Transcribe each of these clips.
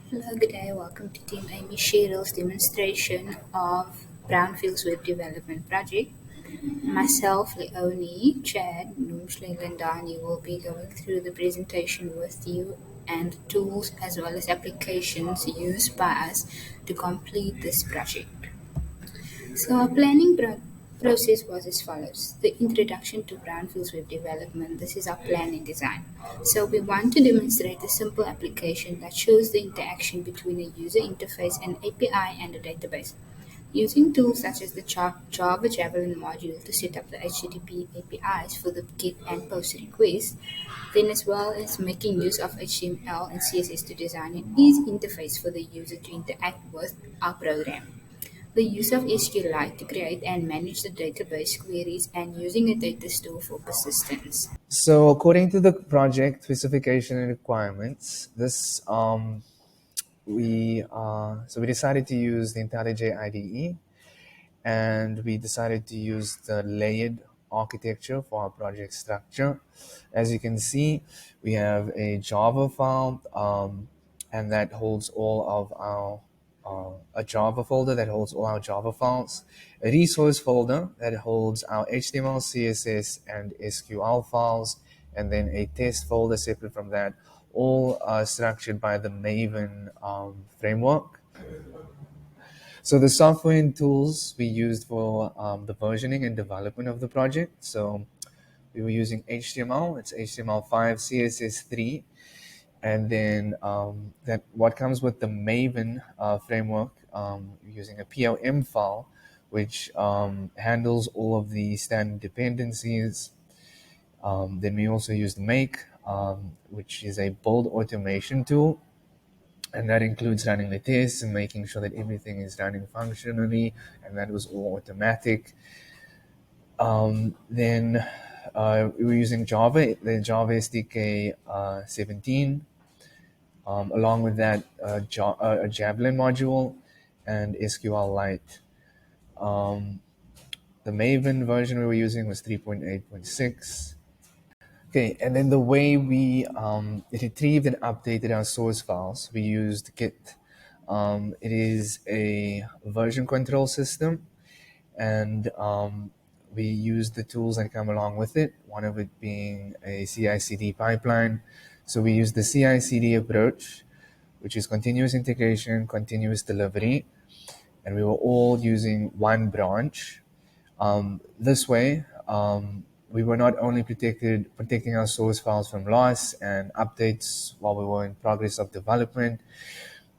Hello, good day. Welcome to Team Amy Sherald's demonstration of Brownfields Web Development Project. Myself, Leonie, Chad, Namhla, Lindani will be going through the presentation with you and tools as well as applications used by us to complete this project. So our process was as follows. The introduction to brownfields web development. This is our plan and design. So we want to demonstrate a simple application that shows the interaction between a user interface, an API, and a database. Using tools such as the Java Javelin module to set up the HTTP APIs for the GET and POST requests, then as well as making use of HTML and CSS to design an easy interface for the user to interact with our program. The use of SQLite to create and manage the database queries and using a data store for persistence. So according to the project specification and requirements, we decided to use the IntelliJ IDE, and we decided to use the layered architecture for our project structure. As you can see, we have a Java file, and that holds all of our a Java folder that holds all our Java files, a resource folder that holds our HTML, CSS, and SQL files, and then a test folder separate from that, all structured by the Maven framework. So the software and tools we used for the versioning and development of the project. So we were using HTML. It's HTML5, CSS3, and then that what comes with the Maven framework, using a POM file, which handles all of the standard dependencies. Then we also used Make, which is a build automation tool, and that includes running the tests and making sure that everything is running functionally, and that was all automatic. Then we were using Java, the Java SDK 17, along with that a Javelin module and SQLite. The Maven version we were using was 3.8.6. Okay, and then the way we retrieved and updated our source files, we used Git. It is a version control system, and we use the tools that come along with it, one of it being a CI/CD pipeline. So we use the CI/CD approach, which is continuous integration, continuous delivery, and we were all using one branch. This way, we were not only protecting our source files from loss and updates while we were in progress of development,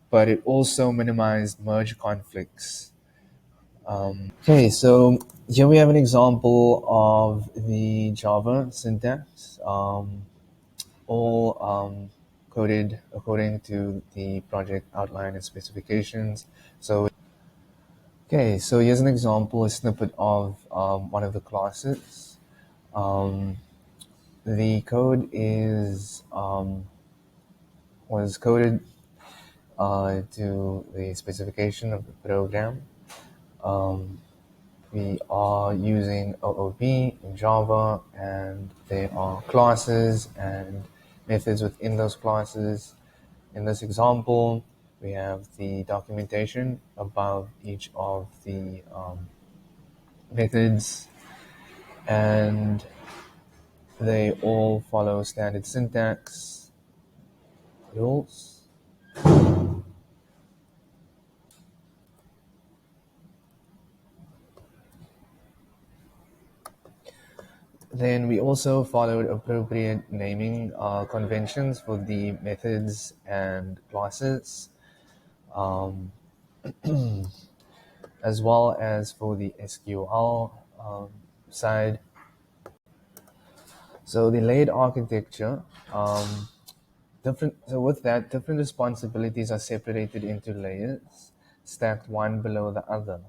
but it also minimized merge conflicts. Okay, so here we have an example of the Java syntax, all coded according to the project outline and specifications. So here's an example, a snippet of one of the classes. The code was coded to the specification of the program. We are using OOP in Java, and there are classes and methods within those classes. In this example, we have the documentation about each of the methods, and they all follow standard syntax rules. Then we also followed appropriate naming conventions for the methods and classes, as well as for the SQL side. So the layered architecture, different responsibilities are separated into layers, stacked one below the other,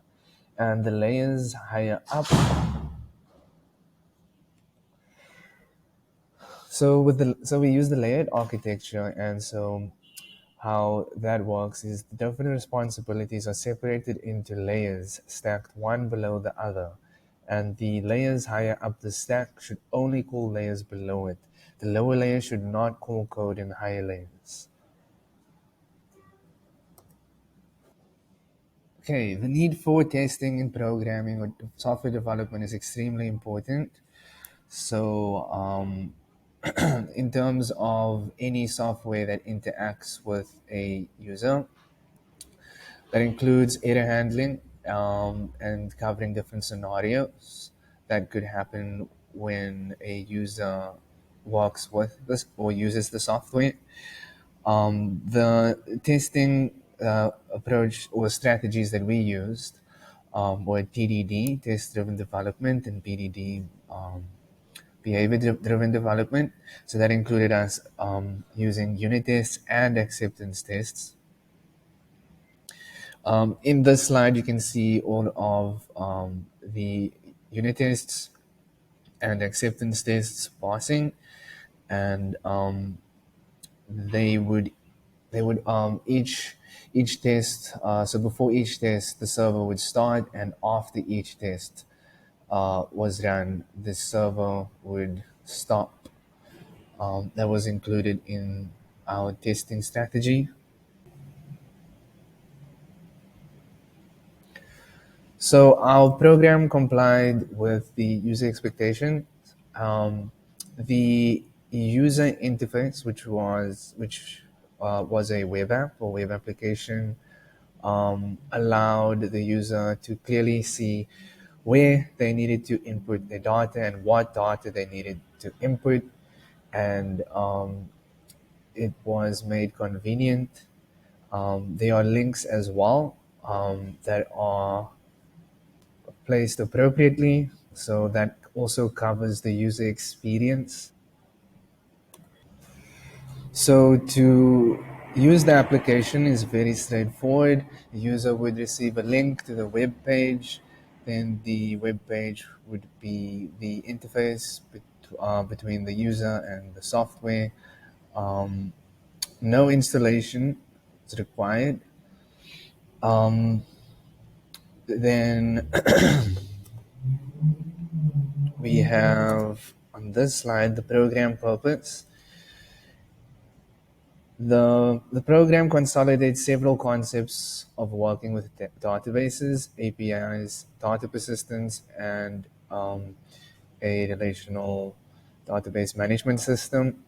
and the layers higher up. So we use the layered architecture, and so how that works is the different responsibilities are separated into layers, stacked one below the other, and the layers higher up the stack should only call layers below it. The lower layers should not call code in higher layers. Okay, the need for testing in programming or software development is extremely important. So, in terms of any software that interacts with a user, that includes error handling and covering different scenarios that could happen when a user works with this or uses the software. The testing approach or strategies that we used were TDD, test driven development, and BDD, behavior driven development. So that included us using unit tests and acceptance tests. In this slide, you can see all of the unit tests and acceptance tests passing, and they would each test. So before each test, the server would start, and after each test was run, the server would stop. That was included in our testing strategy. So our program complied with the user expectation. Um, the user interface, which was a web app or web application, allowed the user to clearly see where they needed to input their data and what data they needed to input, and it was made convenient. There are links as well that are placed appropriately. So that also covers the user experience. So to use the application is very straightforward. The user would receive a link to the web page. Then the web page would be the interface between the user and the software. Um, no installation is required. Um, then we have on this slide the program purpose. The program consolidates several concepts of working with databases, APIs, data persistence, and a relational database management system.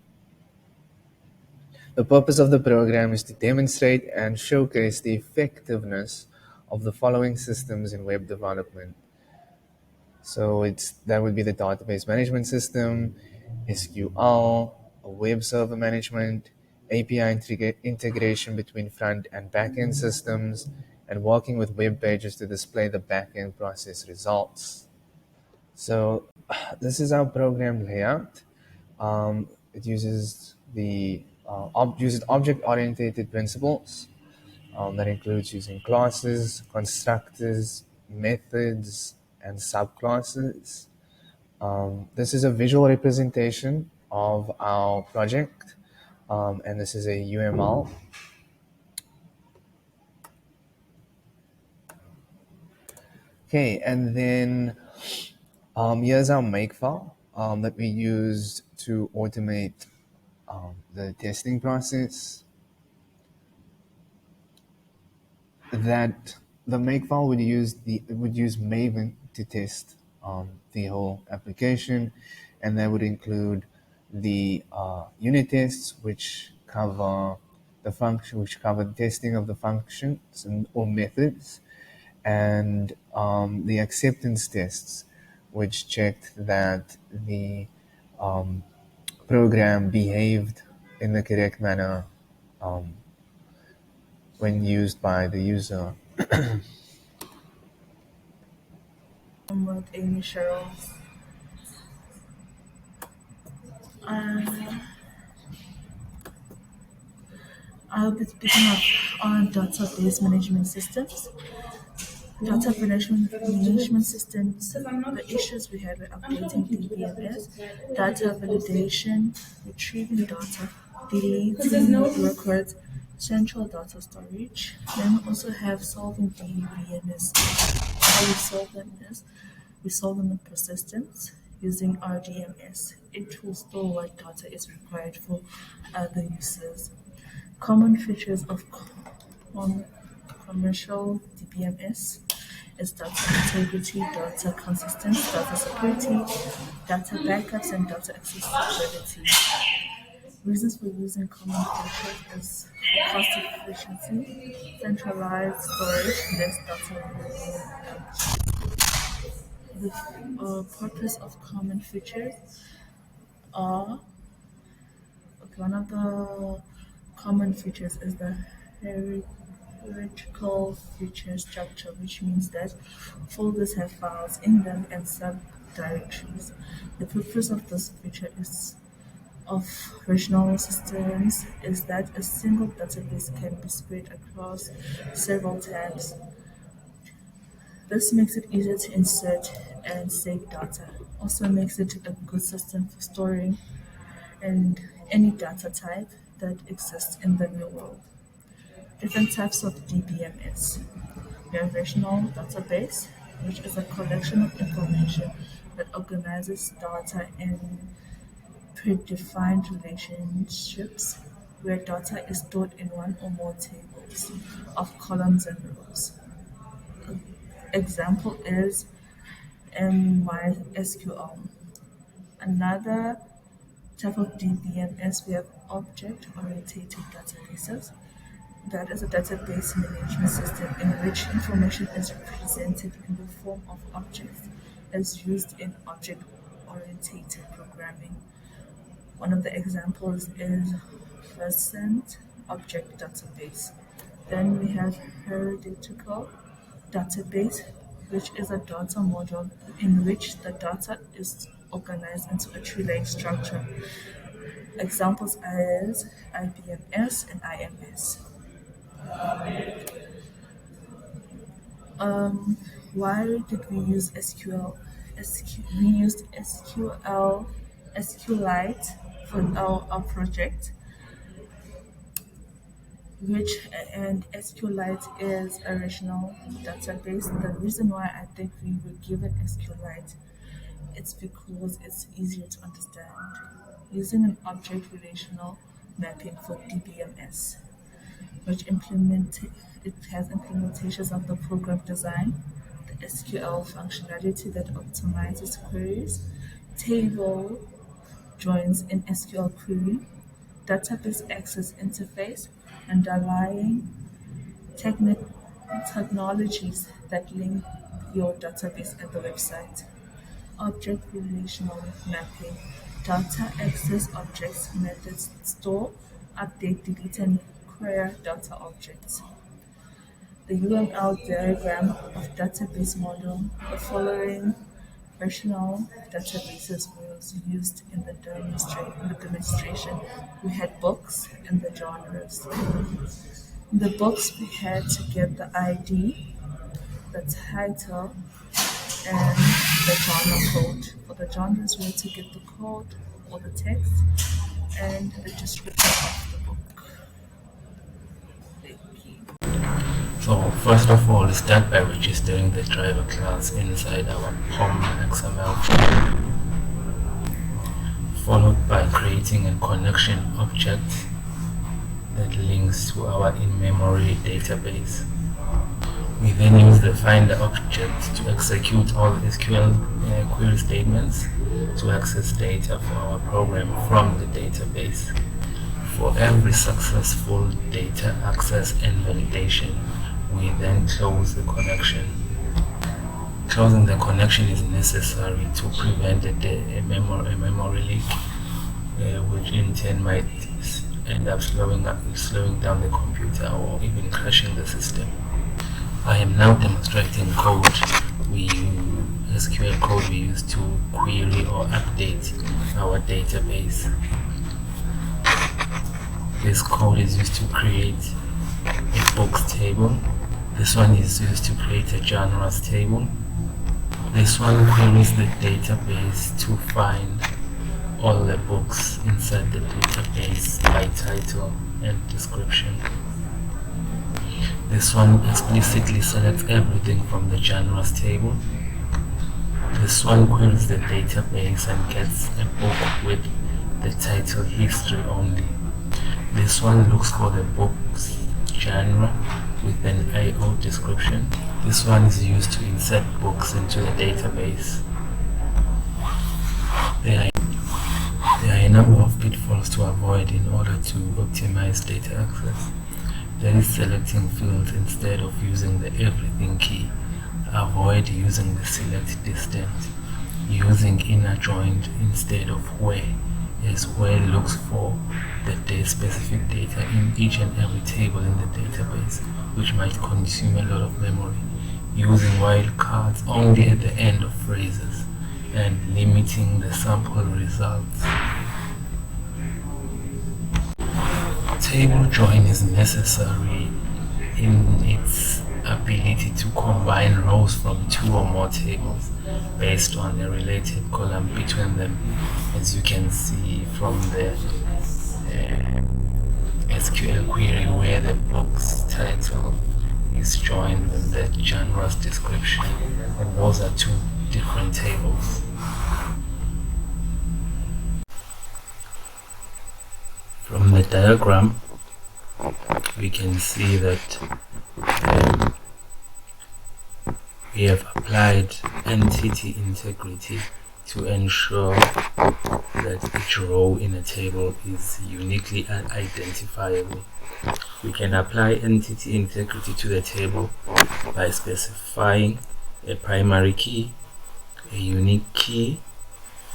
The purpose of the program is to demonstrate and showcase the effectiveness of the following systems in web development. So that would be the database management system, SQL, web server management, API integration between front and backend systems, and working with web pages to display the backend process results. So this is our program layout. It uses object-oriented principles. That includes using classes, constructors, methods, and subclasses. This is a visual representation of our project, and this is a UML. Okay, and then here's our makefile that we used to automate the testing process. That the makefile would use Maven to test the whole application, and that would include the unit tests, which cover the testing of the functions or methods, and the acceptance tests, which checked that the um, program behaved in the correct manner um, when used by the user. With Amy Sherald. Uh, I'll be speaking of on database management systems. Data management systems, the issues we had with updating DBMS, data validation, retrieving data, deleting records, central data storage. Then we also have solving DBMS. How we solve them is we solve them with persistence using RDMS. It will store what data is required for other users. Common features of common commercial DBMS is data integrity, data consistency, data security, data backups, and data accessibility. Reasons for using common features is for cost efficiency, centralized storage, less data. The purpose of common features are one of the common features is the hierarchical feature structure, which means that folders have files in them and subdirectories. The purpose of this feature is of regional systems is that a single database can be spread across several tabs. This makes it easier to insert and save data. Also makes it a good system for storing and any data type that exists in the real world. Different types of DBMS. We have relational database, which is a collection of information that organizes data in predefined relationships where data is stored in one or more tables of columns and rows. Example is MySQL. Another type of DBMS, we have object-oriented databases. That is a database management system in which information is represented in the form of objects as used in object-oriented programming. One of the examples is Recent Object Database. Then we have Hermeneutical Database, which is a data model in which the data is organized into a tree-like structure. Examples as IBMS and IMS. Why did we use SQL? We used SQLite for our project, and SQLite is a relational database. The reason why I think we were given SQLite, it's because it's easier to understand. Using an object relational mapping for DBMS, which it has implementations of the program design, the SQL functionality that optimizes queries, table joins in SQL query, database access interface, underlying technologies that link your database and the website. Object relational mapping, data access objects, methods, store, update, delete, and query data objects. The UML diagram of database model. The following relational databases was used in the demonstration. We had books and the genres. In the books, we had to get the ID, the title, and the genre code. For the genres, we had to get the code or the text and the description of the book. Thank you. So first of all, start by registering the driver class inside our POM XML file, followed by creating a connection object that links to our in-memory database. We then use the finder object to execute all SQL query statements to access data for our program from the database. For every successful data access and validation, we then close the connection. Closing the connection is necessary to prevent a memory leak, which in turn might end up slowing down the computer or even crashing the system. I am now demonstrating SQL code we use to query or update our database. This code is used to create a books table. This one is used to create a genres table. This one queries the database to find all the books inside the database by title and description. This one explicitly selects everything from the genres table. This one queries the database and gets a book with the title history only. This one looks for the book's genre with an IO description. This one is used to insert books into the database. There are a number of pitfalls to avoid in order to optimize data access. That is selecting fields instead of using the everything key. Avoid using the select distant. Using inner joined instead of where, as where looks for the specific data in each and every table in the database, which might consume a lot of memory. Using wildcards only at the end of phrases, and limiting the sample results. Table join is necessary in its ability to combine rows from two or more tables based on a related column between them, as you can see from the SQL query where the book's title is joined with the genre's description, and those are two different tables. From the diagram, we can see that we have applied entity integrity to ensure that each row in a table is uniquely identifiable. We can apply entity integrity to the table by specifying a primary key, a unique key,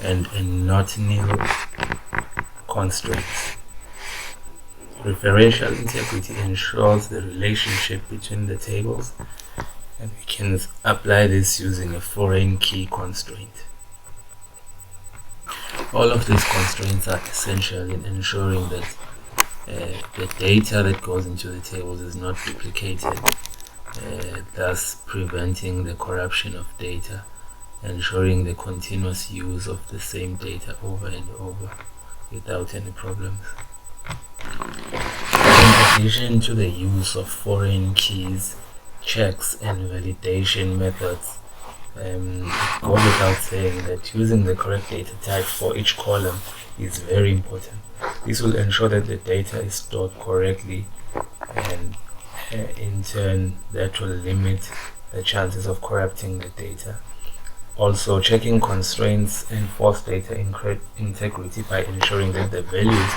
and a not nil constraint. Referential integrity ensures the relationship between the tables, and we can apply this using a foreign key constraint. All of these constraints are essential in ensuring that the data that goes into the tables is not duplicated, thus preventing the corruption of data, ensuring the continuous use of the same data over and over without any problems. In addition to the use of foreign keys, checks, and validation methods, it goes without saying that using the correct data type for each column is very important. This will ensure that the data is stored correctly, and in turn that will limit the chances of corrupting the data. Also, checking constraints enforce data integrity by ensuring that the values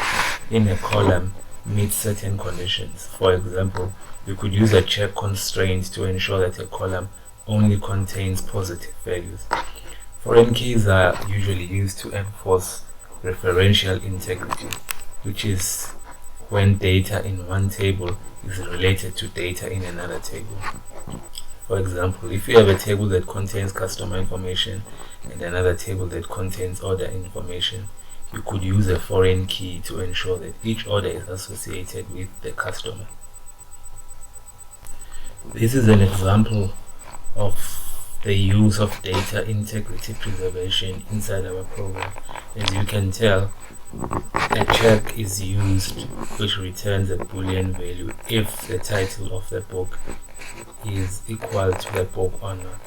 in a column meet certain conditions. For example, you could use a check constraint to ensure that a column only contains positive values. Foreign keys are usually used to enforce referential integrity, which is when data in one table is related to data in another table. For example, if you have a table that contains customer information and another table that contains order information, you could use a foreign key to ensure that each order is associated with the customer. This is an example of the use of data integrity preservation inside our program. As you can tell, a check is used which returns a Boolean value if the title of the book is equal to the book or not.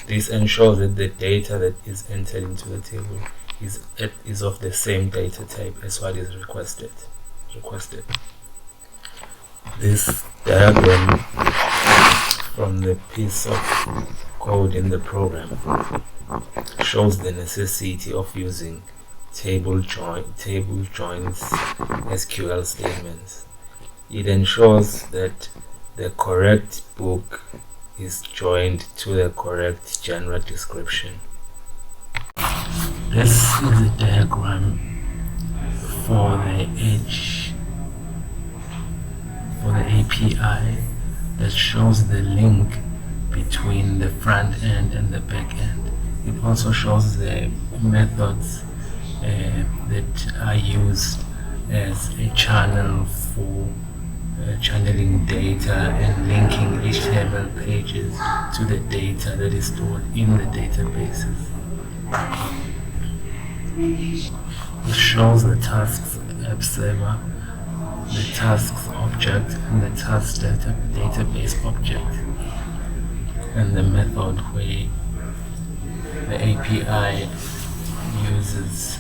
This ensures that the data that is entered into the table is of the same data type as what is requested. This diagram from the piece of code in the program shows the necessity of using table joins SQL statements. It ensures that the correct book is joined to the correct genre description. This is a diagram for the API that shows the link between the front end and the back end. It also shows the methods that are used as a channel for channeling data and linking HTML pages to the data that is stored in the databases. It shows the tasks app server, the tasks object, and the tasks database object, and the method where the API uses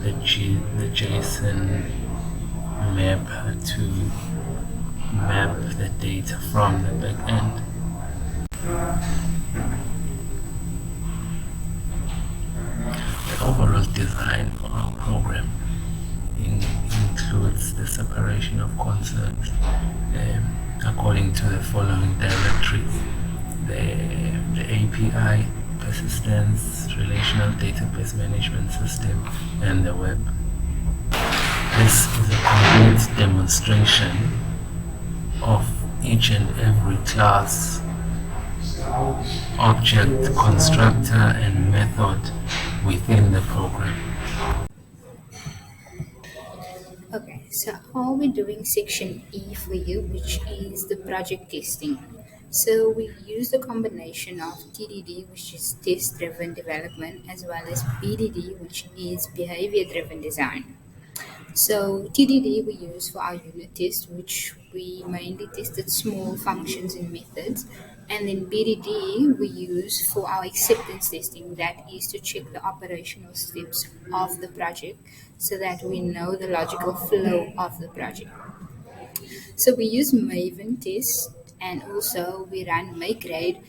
the JSON map to map the data from the backend. The overall design of our program includes the separation of concerns according to the following directories: the API, persistence, relational database management system, and the web. This is a complete demonstration of each and every class, object, constructor, and method within the program. Okay, so I'll be doing section E for you, which is the project testing. So we use the combination of TDD, which is test driven development, as well as BDD, which is behavior driven design. So TDD we use for our unit test, which we mainly tested small functions and methods. And then BDD we use for our acceptance testing, that is to check the operational steps of the project so that we know the logical flow of the project. So we use Maven test, and also we run MakeRaid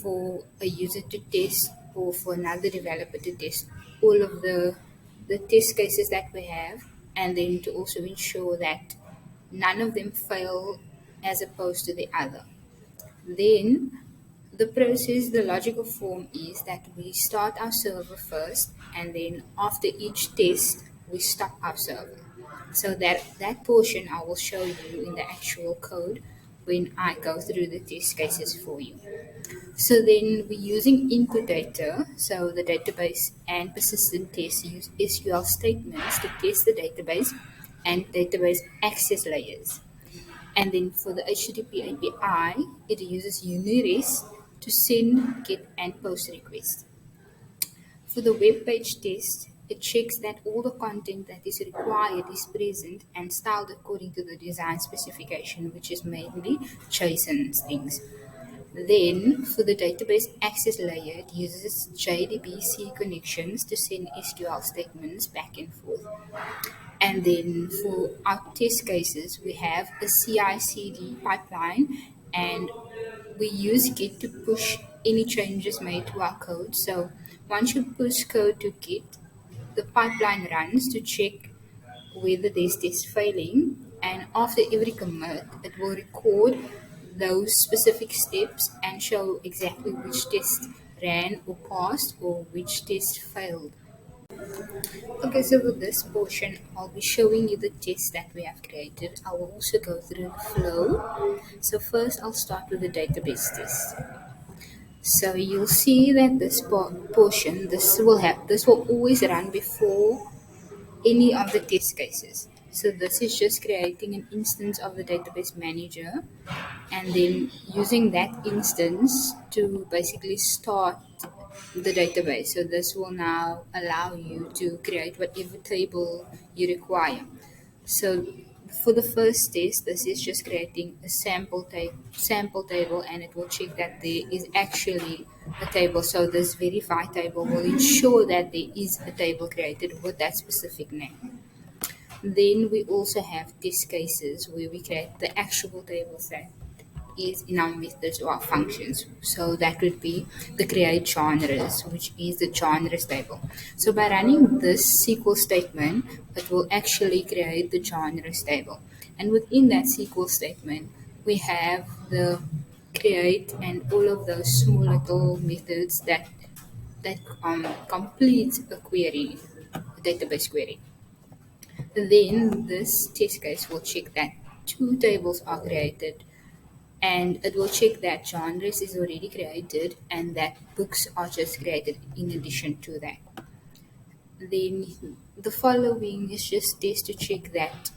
for a user to test or for another developer to test all of the test cases that we have, and then to also ensure that none of them fail as opposed to the other. Then the process, the logical form is that we start our server first, and then after each test, we stop our server. So that portion I will show you in the actual code when I go through the test cases for you. So then we're using input data, so the database and persistent tests use SQL statements to test the database and database access layers. And then for the HTTP API, it uses UniREST to send, get, and post requests. For the web page test, it checks that all the content that is required is present and styled according to the design specification, which is mainly JSON things. Then, for the database access layer, it uses JDBC connections to send SQL statements back and forth. And then for our test cases, we have a CI/CD pipeline, and we use Git to push any changes made to our code. So once you push code to Git, the pipeline runs to check whether there's test failing, and after every commit, it will record those specific steps and show exactly which test ran or passed or which test failed. Okay, so with this portion, I'll be showing you the tests that we have created. I will also go through the flow. So first, I'll start with the database test. So you'll see that this portion, this will always run before any of the test cases. So this is just creating an instance of the database manager, and then using that instance to basically start the database. So this will now allow you to create whatever table you require. So for the first test, this is just creating a sample table, and it will check that there is actually a table. So this verify table will ensure that there is a table created with that specific name. Then we also have test cases where we create the actual tables that is in our methods or our functions. So that would be the create genres, which is the genres table. So by running this SQL statement, it will actually create the genres table. And within that SQL statement, we have the create and all of those small little methods that complete a query, a database query. Then this test case will check that two tables are created, and it will check that genres is already created and that books are just created in addition to that. Then the following is just this to check that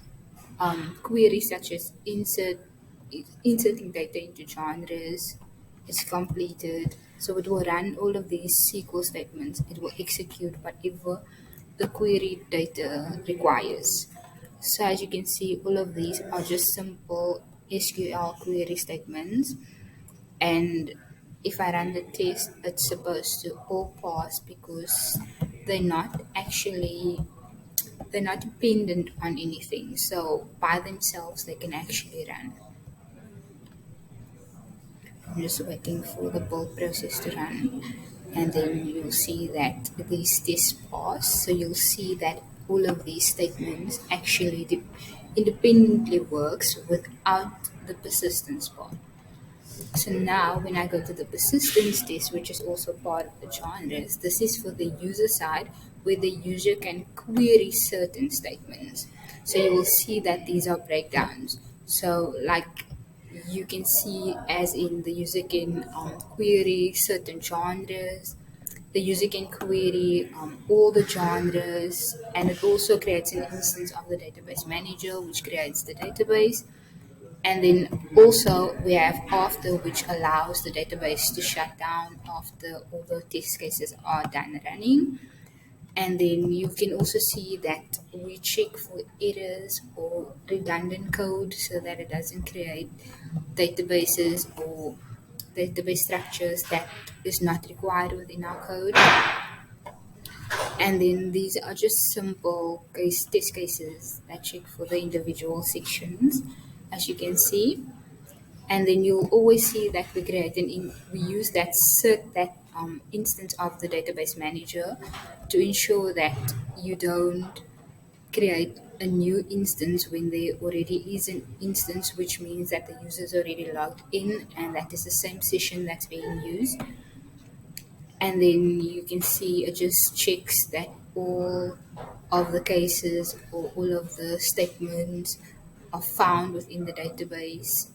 queries such as inserting data into genres is completed. So it will run all of these SQL statements. It will execute whatever the query data requires. So as you can see, all of these are just simple SQL query statements. And if I run the test, it's supposed to all pass because they're not actually they're not dependent on anything. So by themselves, they can actually run. I'm just waiting for the build process to run, and then you'll see that these tests pass. So you'll see that all of these statements actually independently works without the persistence part. So now when I go to the persistence test, which is also part of the genres, this is for the user side where the user can query certain statements. So you will see that these are breakdowns. So like you can see as in the user can query certain genres, the user can query all the genres, and it also creates an instance of the database manager which creates the database. And then also we have after, which allows the database to shut down after all the test cases are done running. And then you can also see that we check for errors or redundant code so that it doesn't create databases or database structures that is not required within our code. And then these are just simple test cases that check for the individual sections, as you can see. And then you'll always see that we create we use that instance of the database manager to ensure that you don't create a new instance when there already is an instance, which means that the user is already logged in and that is the same session that's being used. And then you can see it just checks that all of the cases or all of the statements are found within the database.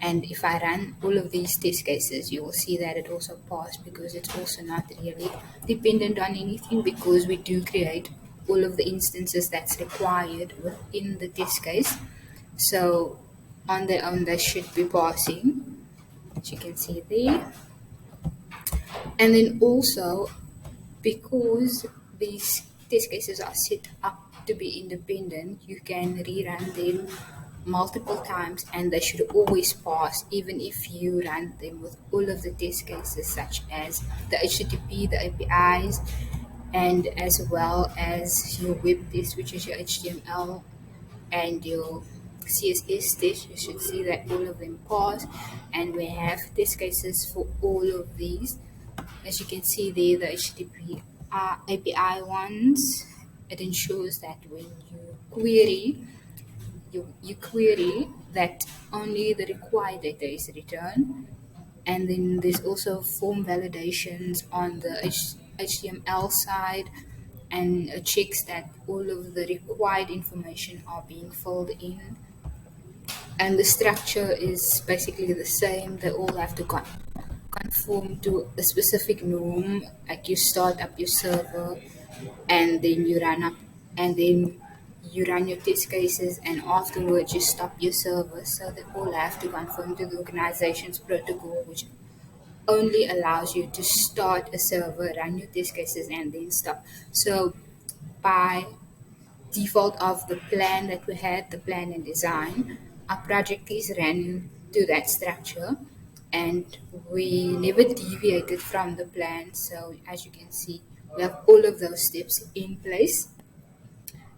And if I run all of these test cases, you will see that it also passed because it's also not really dependent on anything, because we do create all of the instances that's required within the test case. So on their own, they should be passing, as you can see there. And then also, because these test cases are set up to be independent, you can rerun them multiple times and they should always pass, even if you run them with all of the test cases, such as the HTTP, the APIs, and as well as your web test, which is your HTML, and your CSS test. You should see that all of them pass, and we have test cases for all of these. As you can see there, the HTTP API ones, it ensures that when you query that only the required data is returned. And then there's also form validations on the HTML side, and it checks that all of the required information are being filled in. And the structure is basically the same. They all have to conform to a specific norm. Like you start up your server, and then you run your test cases, and afterwards you stop your server. So they all have to conform to the organization's protocol, which only allows you to start a server, run your test cases, and then stop. So by default of the plan that we had, the plan and design, our project is ran to that structure, and we never deviated from the plan. So as you can see, we have all of those steps in place,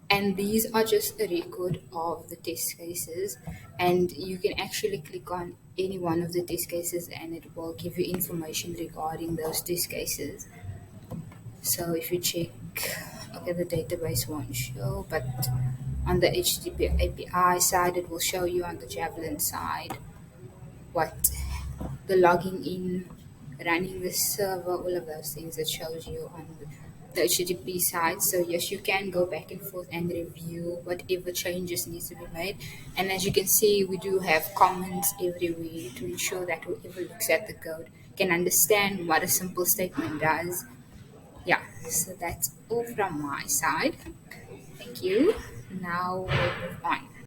and these are just a record of the test cases, and you can actually click on any one of the test cases and it will give you information regarding those test cases. So if you check, okay, the database won't show, but on the HTTP API side, it will show you on the Javelin side what the logging in, running the server, all of those things that shows you on the HTTP side. So yes, you can go back and forth and review whatever changes needs to be made. And as you can see, we do have comments everywhere to ensure that whoever looks at the code can understand what a simple statement does. Yeah, so that's all from my side. Thank you. Now we'll move on.